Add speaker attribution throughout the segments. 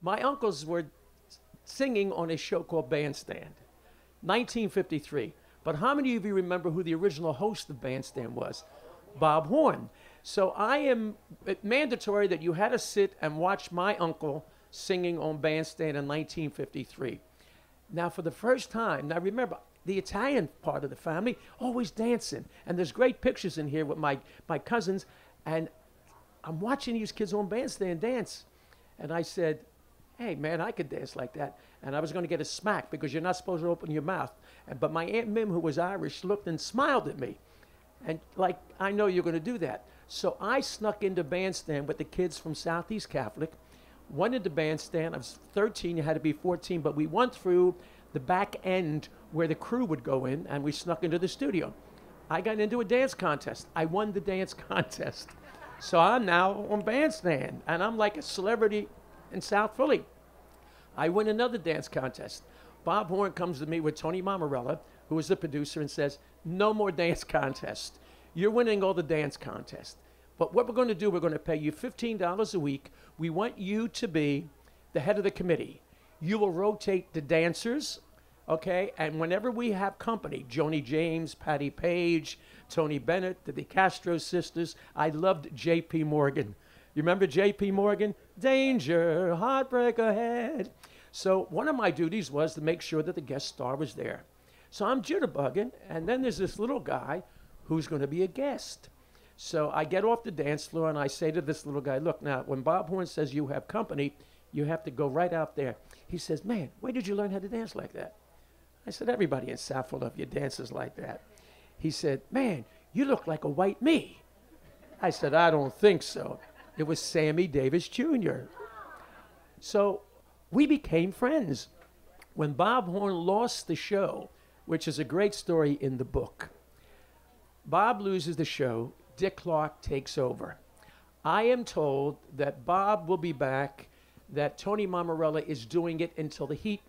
Speaker 1: My uncles were singing on a show called Bandstand, 1953. But how many of you remember who the original host of Bandstand was? Bob Horn. So I am mandatory that you had to sit and watch my uncle singing on Bandstand in 1953. Now, for the first time, now remember, the Italian part of the family, always dancing. And there's great pictures in here with my cousins. And I'm watching these kids on Bandstand dance. And I said, hey, man, I could dance like that. And I was going to get a smack because you're not supposed to open your mouth. But my Aunt Mim, who was Irish, looked and smiled at me. And like, I know you're going to do that. So I snuck into Bandstand with the kids from Southeast Catholic. Went into Bandstand. I was 13. You had to be 14. But we went through the back end where the crew would go in, and we snuck into the studio. I got into a dance contest. I won the dance contest. So I'm now on Bandstand, and I'm like a celebrity in South Philly. I win another dance contest. Bob Horn comes to me with Tony Mamarella, who was the producer, and says, no more dance contest. You're winning all the dance contests. But what we're going to do, we're going to pay you $15 a week. We want you to be the head of the committee. You will rotate the dancers, okay? And whenever we have company, Joni James, Patty Page, Tony Bennett, the DeCastro sisters, I loved J.P. Morgan. You remember J.P. Morgan? Danger, heartbreak ahead. So one of my duties was to make sure that the guest star was there. So I'm jitterbugging, and then there's this little guy who's going to be a guest. So I get off the dance floor, and I say to this little guy, look, now, when Bob Horn says you have company, you have to go right out there. He says, man, where did you learn how to dance like that? I said, everybody in South Philadelphia dances like that. He said, man, you look like a white me. I said, I don't think so. It was Sammy Davis Jr. So we became friends. When Bob Horn lost the show, which is a great story in the book, Bob loses the show, Dick Clark takes over. I am told that Bob will be back, that Tony Mamarella is doing it until the heat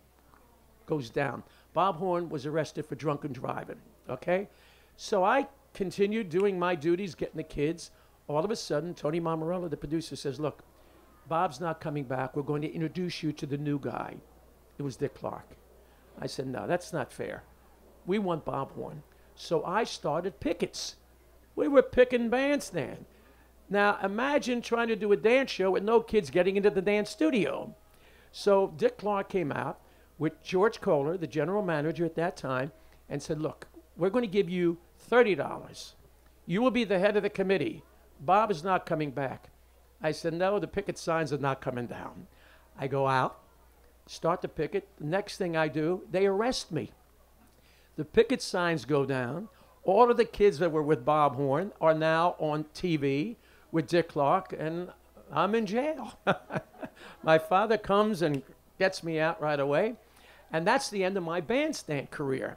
Speaker 1: goes down. Bob Horn was arrested for drunken driving, okay? So I continued doing my duties, getting the kids. All of a sudden, Tony Mamarella, the producer, says, look, Bob's not coming back. We're going to introduce you to the new guy. It was Dick Clark. I said, no, that's not fair. We want Bob Horn. So I started pickets. We were picking Bandstand. Now, imagine trying to do a dance show with no kids getting into the dance studio. So Dick Clark came out with George Kohler, the general manager at that time, and said, look, we're going to give you $30. You will be the head of the committee. Bob is not coming back. I said, no, the picket signs are not coming down. I go out, start the picket. The next thing I do, they arrest me. The picket signs go down. All of the kids that were with Bob Horn are now on TV with Dick Clark, and I'm in jail. My father comes and gets me out right away, and that's the end of my Bandstand career.